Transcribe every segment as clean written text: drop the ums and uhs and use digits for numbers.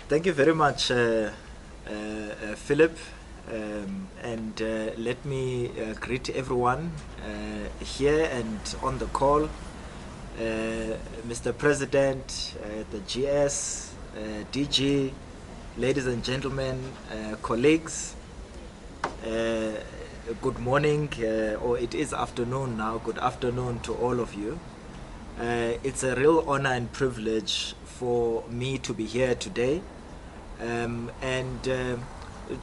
Thank you very much, Philip. Let me greet everyone here and on the call. Mr. President, the GS, DG, ladies and gentlemen, colleagues, good morning, or it is afternoon now. Good afternoon to all of you. It's a real honor and privilege for me to be here today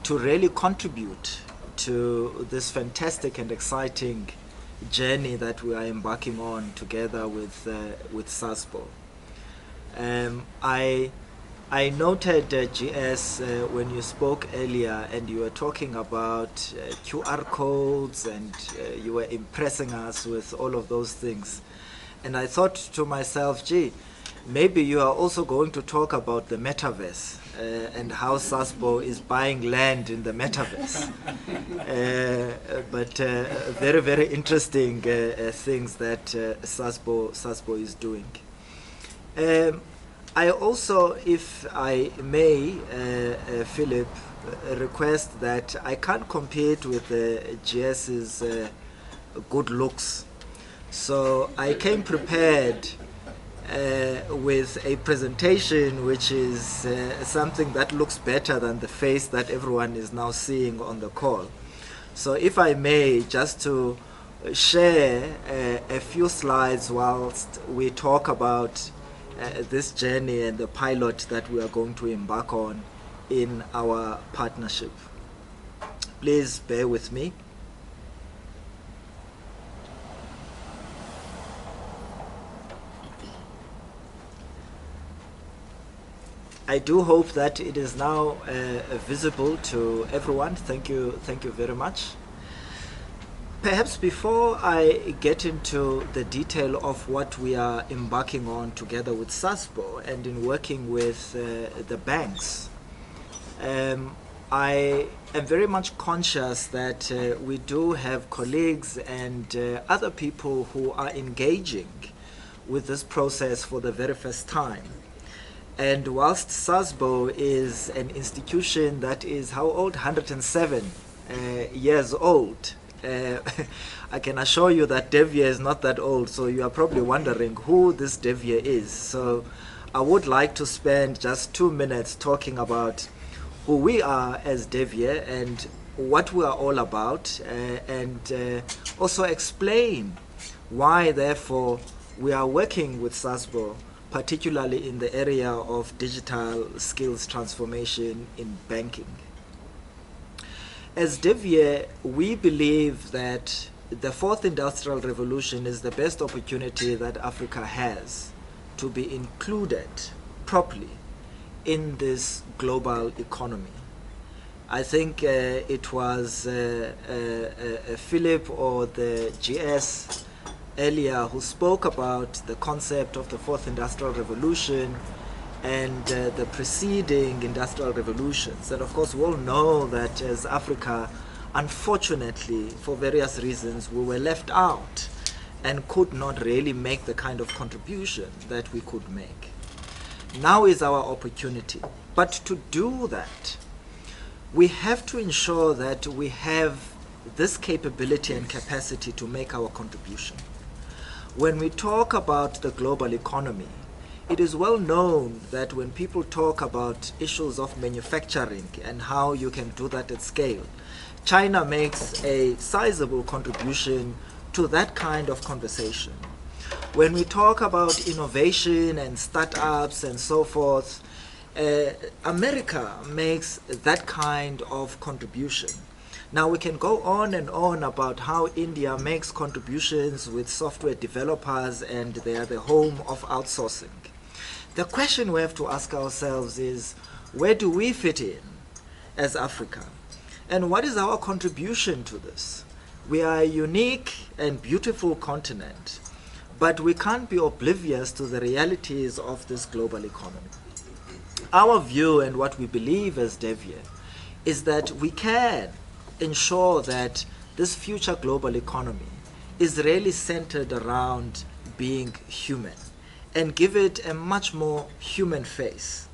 to really contribute to this fantastic and exciting journey that we are embarking on together with Sasbo. I noted, GS, when you spoke earlier and you were talking about QR codes and you were impressing us with all of those things. And I thought to myself, gee, maybe you are also going to talk about the metaverse and how Sasbo is buying land in the metaverse. Very, very interesting things that Sasbo is doing. I also, if I may, Philip, request that I can't compete with GS's good looks. So I came prepared with a presentation which is something that looks better than the face that everyone is now seeing on the call. So if I may, just to share a few slides whilst we talk about this journey and the pilot that we are going to embark on in our partnership. Please bear with me. I do hope that it is now visible to everyone. Thank you very much. Perhaps before I get into the detail of what we are embarking on together with Sasbo and in working with the banks, I am very much conscious that we do have colleagues and other people who are engaging with this process for the very first time. And whilst Sasbo is an institution that is how old? 107 years old. I can assure you that Deviare is not that old, so you are probably wondering who this Deviare is. So I would like to spend just 2 minutes talking about who we are as Deviare and what we are all about, and also explain why, therefore, we are working with Sasbo, particularly in the area of digital skills transformation in banking. As Deviare, we believe that the fourth industrial revolution is the best opportunity that Africa has to be included properly in this global economy. I think it was Philip or the GS earlier who spoke about the concept of the fourth industrial revolution and the preceding industrial revolutions. And of course, we all know that as Africa, unfortunately, for various reasons, we were left out and could not really make the kind of contribution that we could make. Now is our opportunity. But to do that, we have to ensure that we have this capability and capacity to make our contribution. When we talk about the global economy, it is well known that when people talk about issues of manufacturing and how you can do that at scale, China makes a sizable contribution to that kind of conversation. When we talk about innovation and startups and so forth, America makes that kind of contribution. Now we can go on and on about how India makes contributions with software developers and they are the home of outsourcing. The question we have to ask ourselves is, where do we fit in as Africa? And what is our contribution to this? We are a unique and beautiful continent, but we can't be oblivious to the realities of this global economy. Our view and what we believe as Deviare is that we can ensure that this future global economy is really centered around being human and give it a much more human face.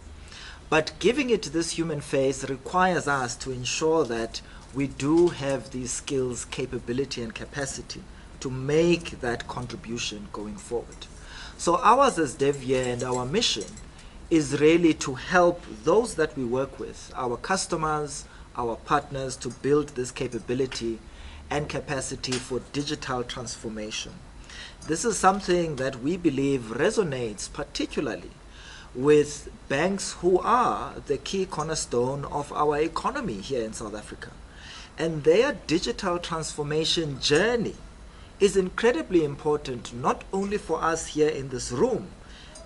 But giving it this human face requires us to ensure that we do have these skills, capability, and capacity to make that contribution going forward. So ours as Deviare and our mission is really to help those that we work with, our customers, our partners, to build this capability and capacity for digital transformation. This is something that we believe resonates particularly with banks who are the key cornerstone of our economy here in South Africa. And their digital transformation journey is incredibly important, not only for us here in this room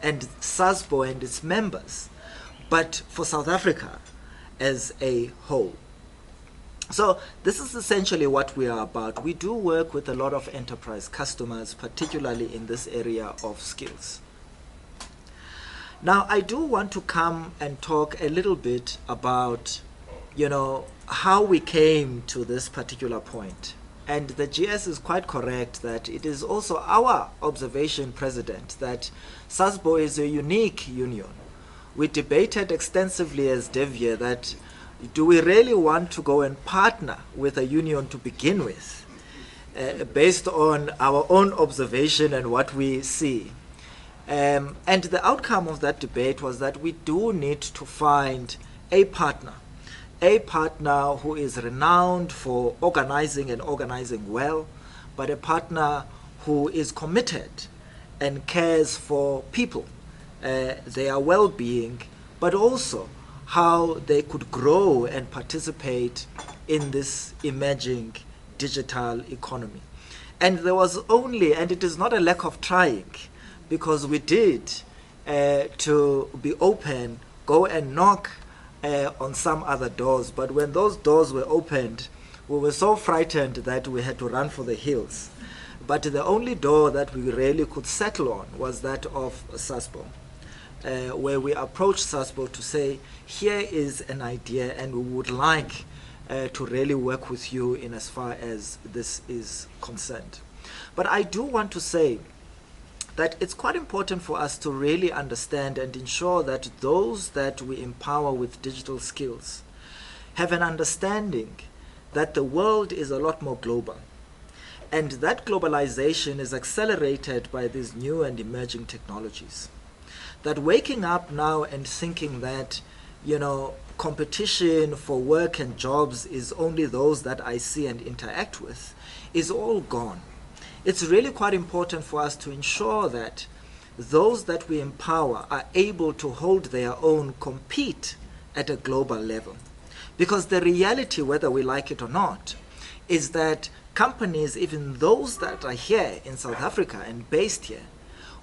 and Sasbo and its members, but for South Africa as a whole. So this is essentially what we are about. We do work with a lot of enterprise customers, particularly in this area of skills. Now, I do want to come and talk a little bit about, how we came to this particular point. And the GS is quite correct that it is also our observation, President, that Sasbo is a unique union. We debated extensively as Deviare that do we really want to go and partner with a union to begin with, based on our own observation and what we see. And the outcome of that debate was that we do need to find a partner who is renowned for organizing and organizing well, but a partner who is committed and cares for people, their well-being, but also how they could grow and participate in this emerging digital economy. And there was only, and it is not a lack of trying, because we did, to be open, go and knock on some other doors. But when those doors were opened, we were so frightened that we had to run for the hills. But the only door that we really could settle on was that of Sasbo, where we approached Sasbo to say, here is an idea and we would like to really work with you in as far as this is concerned. But I do want to say that it's quite important for us to really understand and ensure that those that we empower with digital skills have an understanding that the world is a lot more global. And that globalization is accelerated by these new and emerging technologies. That waking up now and thinking that, competition for work and jobs is only those that I see and interact with is all gone. It's really quite important for us to ensure that those that we empower are able to hold their own, compete at a global level. Because the reality, whether we like it or not, is that companies, even those that are here in South Africa and based here,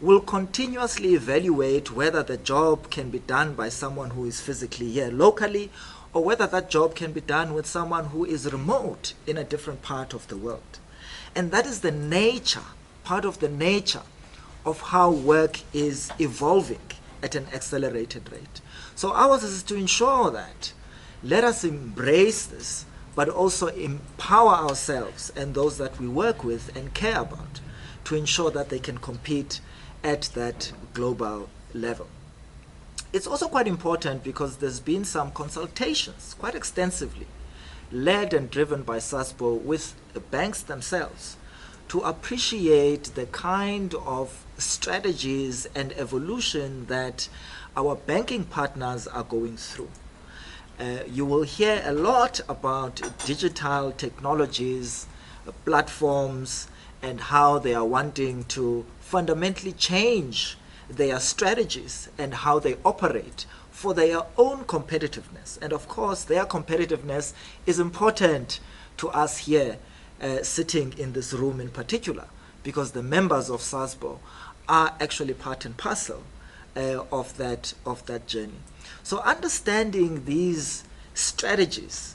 will continuously evaluate whether the job can be done by someone who is physically here locally, or whether that job can be done with someone who is remote in a different part of the world. And that is the nature, part of the nature of how work is evolving at an accelerated rate. So ours is to ensure that let us embrace this, but also empower ourselves and those that we work with and care about to ensure that they can compete at that global level. It's also quite important because there's been some consultations, quite extensively, led and driven by Sasbo with the banks themselves to appreciate the kind of strategies and evolution that our banking partners are going through. You will hear a lot about digital technologies, platforms, and how they are wanting to fundamentally change their strategies and how they operate for their own competitiveness. And of course, their competitiveness is important to us here, sitting in this room in particular, because the members of Sasbo are actually part and parcel of that journey. So understanding these strategies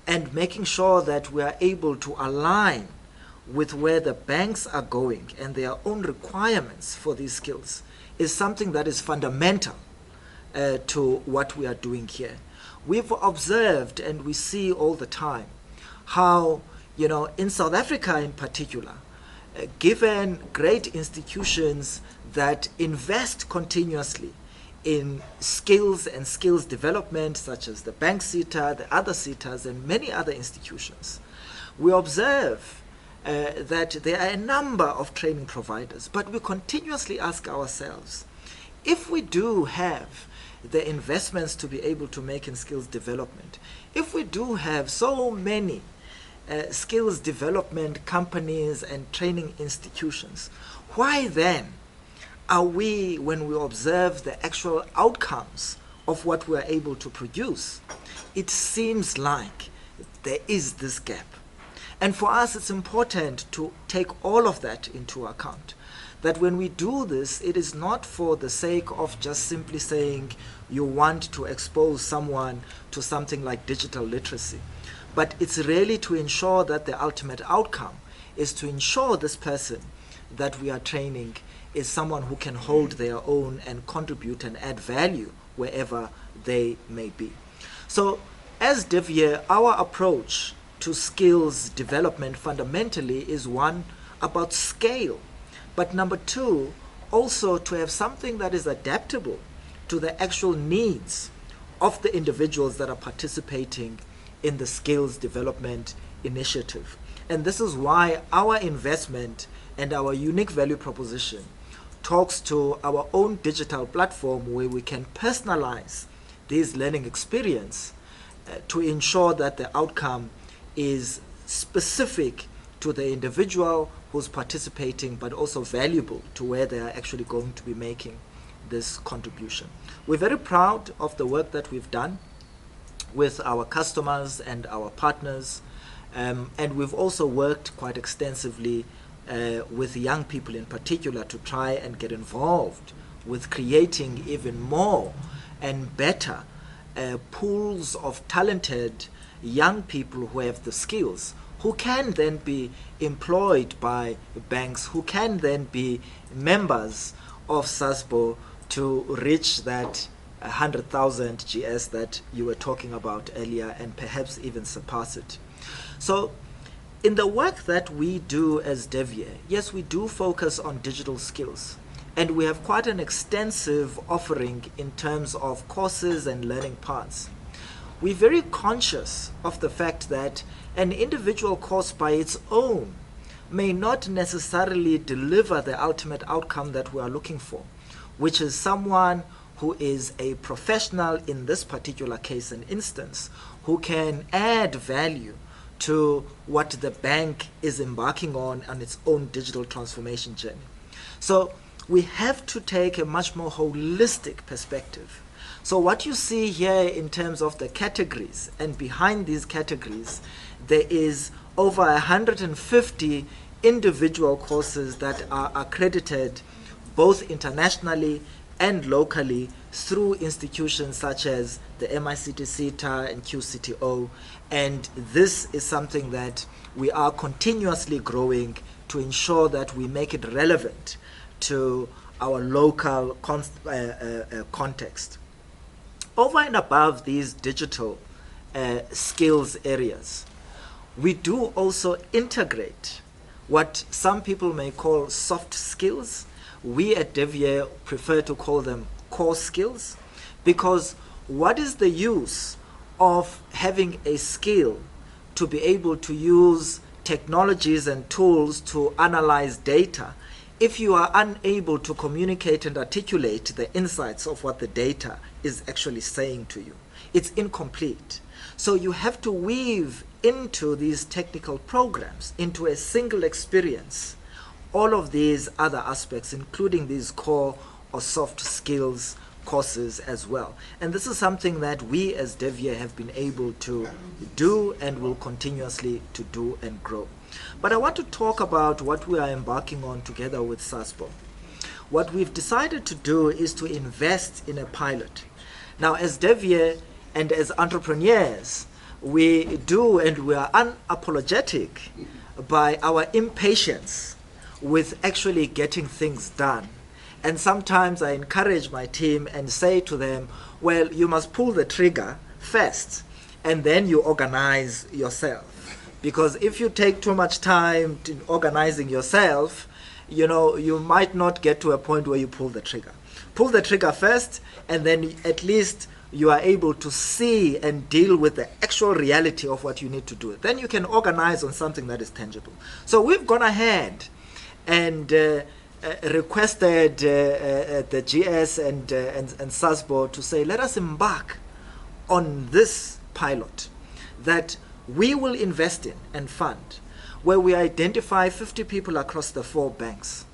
and making sure that we are able to align with where the banks are going and their own requirements for these skills is something that is fundamental to what we are doing here. We've observed and we see all the time how, in South Africa in particular, given great institutions that invest continuously in skills and skills development, such as the bank SETA, the other SETAs, and many other institutions, we observe that there are a number of training providers, but we continuously ask ourselves, if we do have the investments to be able to make in skills development, if we do have so many skills development companies and training institutions, why then are we, when we observe the actual outcomes of what we are able to produce, it seems like there is this gap? And for us, it's important to take all of that into account. That when we do this, it is not for the sake of just simply saying you want to expose someone to something like digital literacy, but it's really to ensure that the ultimate outcome is to ensure this person that we are training is someone who can hold their own and contribute and add value wherever they may be. So as Deviare, our approach to skills development fundamentally is one about scale, but number two, also to have something that is adaptable to the actual needs of the individuals that are participating in the skills development initiative. And this is why our investment and our unique value proposition talks to our own digital platform where we can personalize this learning experience to ensure that the outcome is specific to the individual who's participating, but also valuable to where they are actually going to be making this contribution. We're very proud of the work that we've done with our customers and our partners, and we've also worked quite extensively with young people in particular to try and get involved with creating even more and better pools of talented young people who have the skills, who can then be employed by banks, who can then be members of Sasbo to reach that 100,000 GS that you were talking about earlier, and perhaps even surpass it. So in the work that we do as Deviare, yes, we do focus on digital skills, and we have quite an extensive offering in terms of courses and learning paths. We're very conscious of the fact that an individual course by its own may not necessarily deliver the ultimate outcome that we are looking for, which is someone who is a professional in this particular case and instance, who can add value to what the bank is embarking on its own digital transformation journey. So we have to take a much more holistic perspective. So what you see here in terms of the categories, and behind these categories, there is over 150 individual courses that are accredited both internationally and locally through institutions such as the MICT CETA and QCTO, and this is something that we are continuously growing to ensure that we make it relevant to our local context. Over and above these digital skills areas, we do also integrate what some people may call soft skills. We at Deviare prefer to call them core skills, because what is the use of having a skill to be able to use technologies and tools to analyze data if you are unable to communicate and articulate the insights of what the data is actually saying to you? It's incomplete. So you have to weave into these technical programs, into a single experience, all of these other aspects, including these core or soft skills courses as well. And this is something that we as Deviare have been able to do and will continuously to do and grow. But I want to talk about what we are embarking on together with Sasbo. What we've decided to do is to invest in a pilot. Now, as Deviare and as entrepreneurs, we do, and we are unapologetic by our impatience with actually getting things done. And sometimes I encourage my team and say to them, well, you must pull the trigger first and then you organize yourself. Because if you take too much time in organizing yourself, you might not get to a point where you pull the trigger. Pull the trigger first, and then at least you are able to see and deal with the actual reality of what you need to do. Then you can organize on something that is tangible. So we've gone ahead and requested the GS and Sasbo to say, let us embark on this pilot that we will invest in and fund, where we identify 50 people across the 4 banks,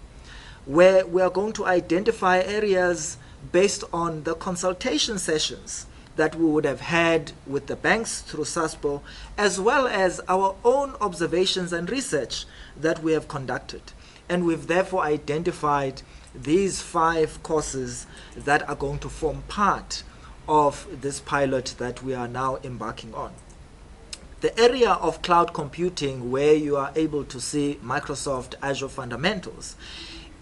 where we are going to identify areas based on the consultation sessions that we would have had with the banks through Sasbo, as well as our own observations and research that we have conducted. And we've therefore identified these 5 courses that are going to form part of this pilot that we are now embarking on. The area of cloud computing, where you are able to see Microsoft Azure fundamentals,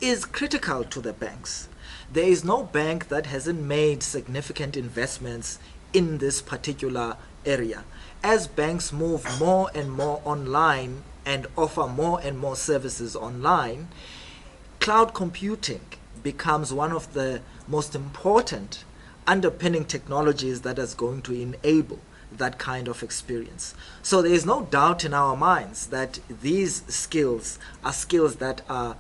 is critical to the banks. There is no bank that hasn't made significant investments in this particular area. As banks move more and more online and offer more and more services online, cloud computing becomes one of the most important underpinning technologies that is going to enable that kind of experience. So there is no doubt in our minds that these skills are skills that are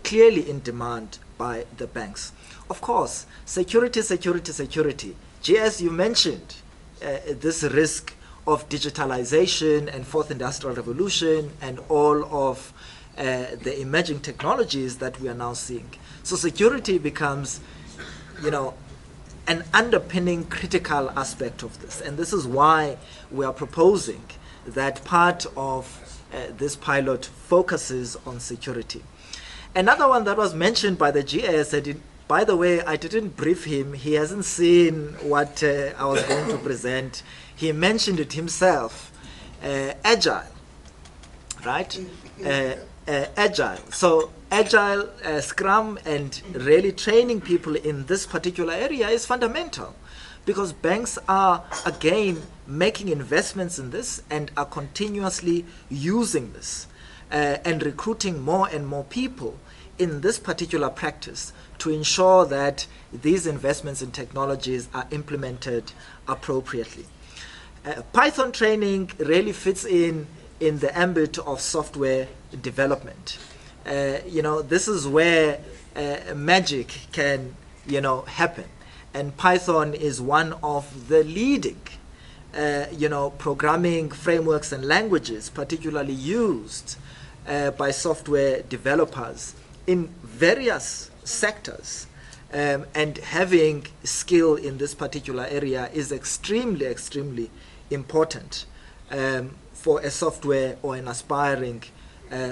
clearly in demand by the banks. Of course, security. GS, you mentioned this risk of digitalization and 4th industrial revolution and all of the emerging technologies that we are now seeing. So security becomes, an underpinning critical aspect of this. And this is why we are proposing that part of this pilot focuses on security. Another one that was mentioned by the GS, by the way, I didn't brief him. He hasn't seen what I was going to present. He mentioned it himself. Agile, right? Agile. So Agile Scrum and really training people in this particular area is fundamental, because banks are, again, making investments in this and are continuously using this and recruiting more and more people in this particular practice to ensure that these investments in technologies are implemented appropriately. Python training really fits in the ambit of software development. This is where magic can, happen. And Python is one of the leading, programming frameworks and languages, particularly used by software developers in various sectors. And having skill in this particular area is extremely important for a software or an aspiring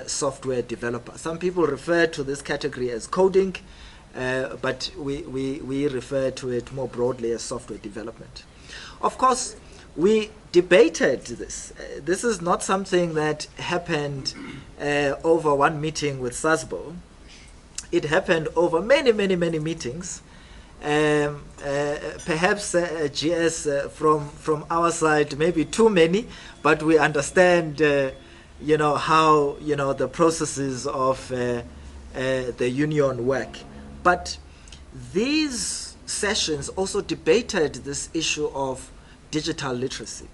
software developer. Some people refer to this category as coding, but we refer to it more broadly as software development. Of course, we debated this. This is not something that happened over one meeting with Sasbo. It happened over many meetings. Perhaps GS from our side, maybe too many, but we understand how the processes of the union work. But these sessions also debated this issue of digital literacy.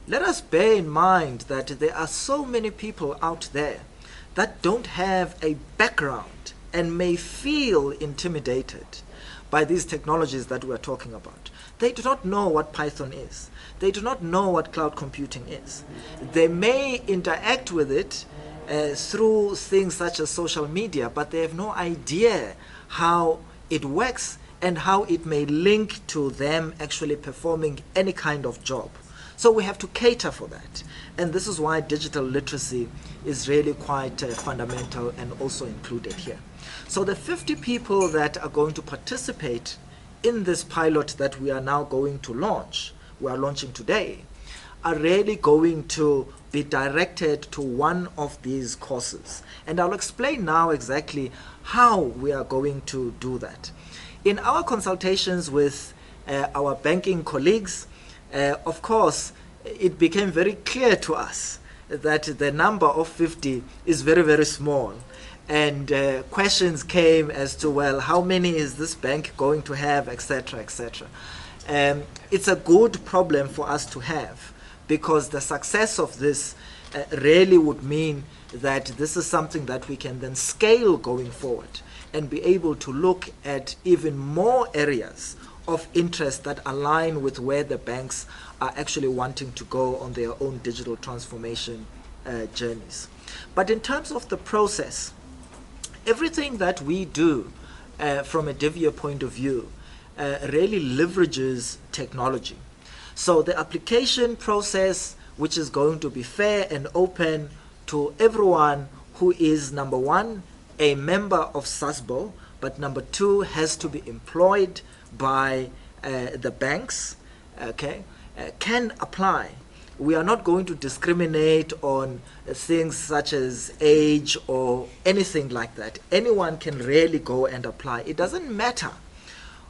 Let us bear in mind that there are so many people out there that don't have a background and may feel intimidated by these technologies that we're talking about. They do not know what Python is. They do not know what cloud computing is. They may interact with it through things such as social media, but they have no idea how it works and how it may link to them actually performing any kind of job. So we have to cater for that. And this is why digital literacy is really quite fundamental and also included here. So the 50 people that are going to participate in this pilot that we are now going to launch, we are launching today, are really going to be directed to one of these courses. And I'll explain now exactly how we are going to do that. In our consultations with our banking colleagues, of course, it became very clear to us that the number of 50 is very small. And questions came as to, well, how many is this bank going to have, etc., etc. It's a good problem for us to have, because the success of this really would mean that this is something that we can then scale going forward and be able to look at even more areas of interest that align with where the banks are actually wanting to go on their own digital transformation journeys. But in terms of the process, everything that we do from a Deviare point of view really leverages technology. So the application process, which is going to be fair and open to everyone who is, number one, a member of Sasbo, but number two, has to be employed by the banks, okay, can apply. We are not going to discriminate on things such as age or anything like that. Anyone can really go and apply. It doesn't matter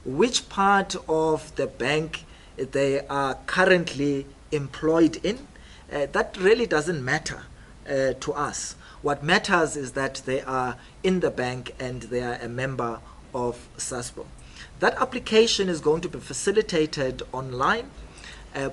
which part of the bank they are currently employed in. That really doesn't matter to us. What matters is that they are in the bank and they are a member of Sasbo. That application is going to be facilitated online,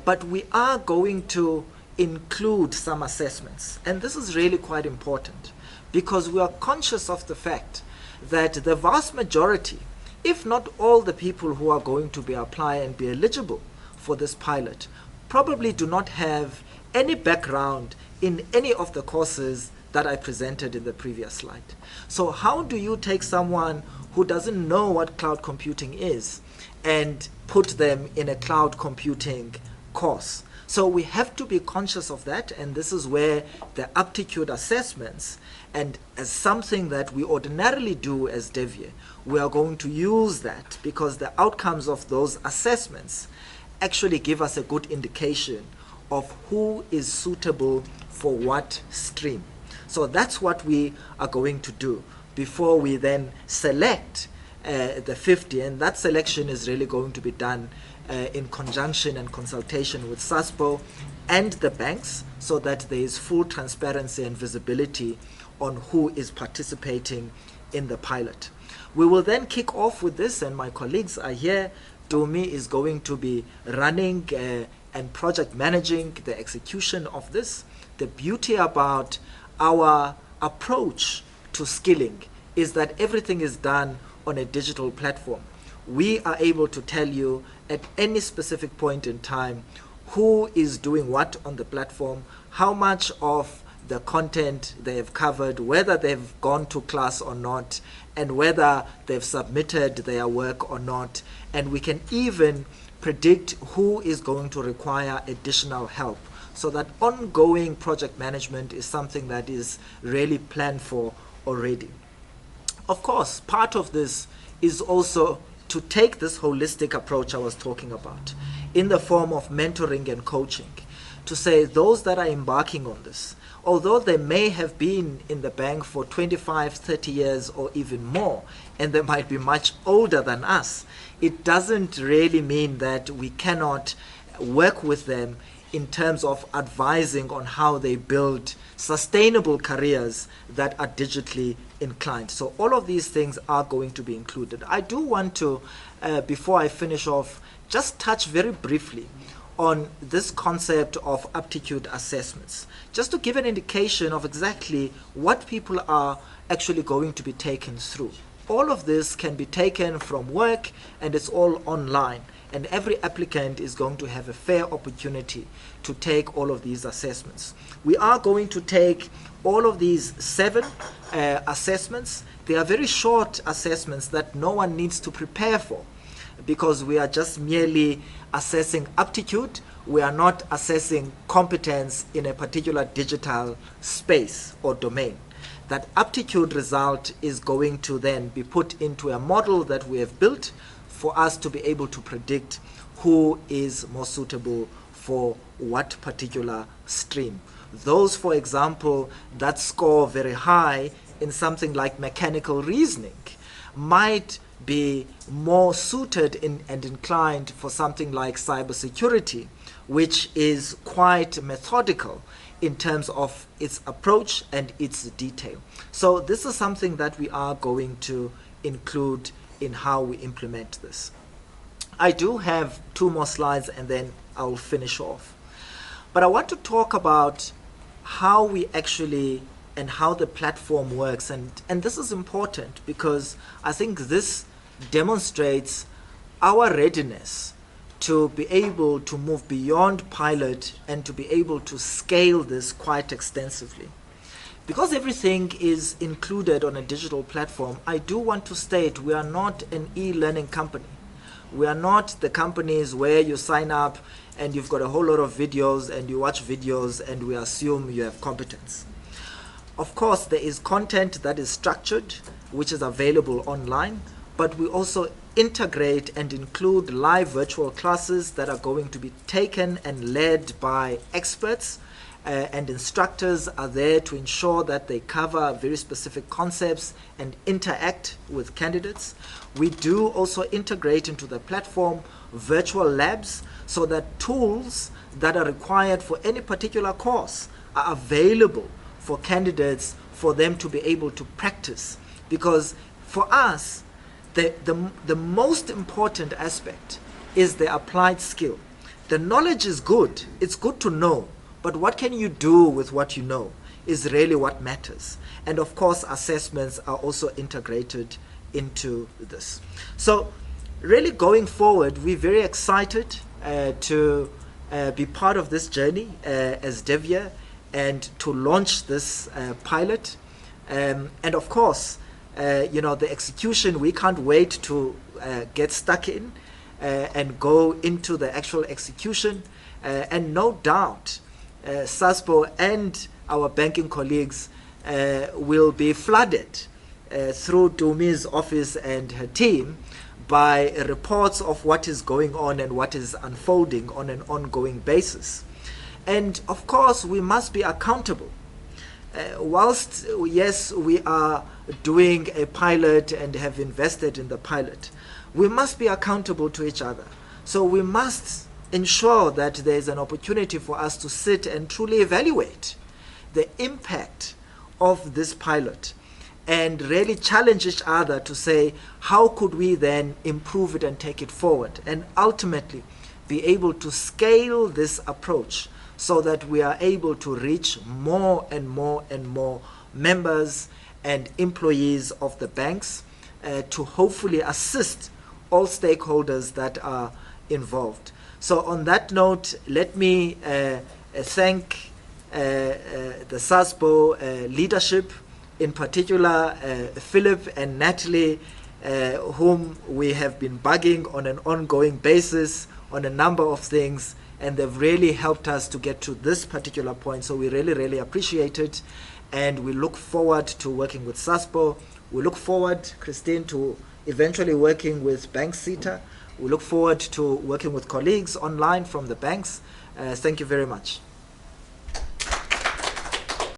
but we are going to include some assessments. And this is really quite important, because we are conscious of the fact that the vast majority, if not all the people who are going to be apply and be eligible for this pilot, probably do not have any background in any of the courses that I presented in the previous slide. So how do you take someone who doesn't know what cloud computing is and put them in a cloud computing course? So we have to be conscious of that, and this is where the aptitude assessments, and as something that we ordinarily do as Deviare, we are going to use that, because the outcomes of those assessments actually give us a good indication of who is suitable for what stream. So that's what we are going to do before we then select the 50, and that selection is really going to be done in conjunction and consultation with Sasbo and the banks, so that there is full transparency and visibility on who is participating in the pilot. We will then kick off with this, and my colleagues are here. Dumi is going to be running and project managing the execution of this. The beauty about our approach to skilling is that everything is done on a digital platform. We are able to tell you at any specific point in time who is doing what on the platform, how much of the content they have covered, whether they've gone to class or not, and whether they've submitted their work or not. And we can even predict who is going to require additional help, so that ongoing project management is something that is really planned for already. Of course, part of this is also to take this holistic approach I was talking about in the form of mentoring and coaching, to say those that are embarking on this, although they may have been in the bank for 25, 30 years or even more, and they might be much older than us, it doesn't really mean that we cannot work with them in terms of advising on how they build sustainable careers that are digitally inclined. So all of these things are going to be included. I do want to, before I finish off, just touch very briefly on this concept of aptitude assessments, just to give an indication of exactly what people are actually going to be taken through. All of this can be taken from work, and it's all online, and every applicant is going to have a fair opportunity to take all of these assessments. We are going to take all of these 7 assessments. They are very short assessments that no one needs to prepare for, because we are just merely assessing aptitude. We are not assessing competence in a particular digital space or domain. That aptitude result is going to then be put into a model that we have built for us to be able to predict who is more suitable for what particular stream. Those, for example, that score very high in something like mechanical reasoning might be more suited and inclined for something like cybersecurity, which is quite methodical in terms of its approach and its detail. So this is something that we are going to include in how we implement this. I do have 2 more slides and then I'll finish off. But I want to talk about how we actually and how the platform works. And this is important because I think this demonstrates our readiness to be able to move beyond pilot and to be able to scale this quite extensively. Because everything is included on a digital platform, I do want to state we are not an e-learning company. We are not the companies where you sign up and you've got a whole lot of videos and you watch videos and we assume you have competence. Of course, there is content that is structured, which is available online, but we also integrate and include live virtual classes that are going to be taken and led by experts, and instructors are there to ensure that they cover very specific concepts and interact with candidates. We do also integrate into the platform virtual labs so that tools that are required for any particular course are available for candidates for them to be able to practice. Because for us, the most important aspect is the applied skill. The knowledge is good, it's good to know, but what can you do with what you know is really what matters. And of course, assessments are also integrated into this. So really going forward, we're very excited to be part of this journey as Deviare and to launch this pilot. And of course, the execution, we can't wait to get stuck in and go into the actual execution. And no doubt, Sasbo and our banking colleagues will be flooded through Dumi's office and her team by reports of what is going on and what is unfolding on an ongoing basis. And of course, we must be accountable. Whilst, yes, we are doing a pilot and have invested in the pilot, we must be accountable to each other. So we must ensure that there is an opportunity for us to sit and truly evaluate the impact of this pilot and really challenge each other to say, how could we then improve it and take it forward, and ultimately be able to scale this approach so that we are able to reach more and more and more members and employees of the banks to hopefully assist all stakeholders that are involved. So on that note, let me thank the Sasbo leadership, in particular Philip and Natalie, whom we have been bugging on an ongoing basis on a number of things, and they've really helped us to get to this particular point. So we really, really appreciate it, and we look forward to working with Sasbo. We look forward, Christine, to eventually working with Bank Sita. We look forward to working with colleagues online from the banks. Thank you very much.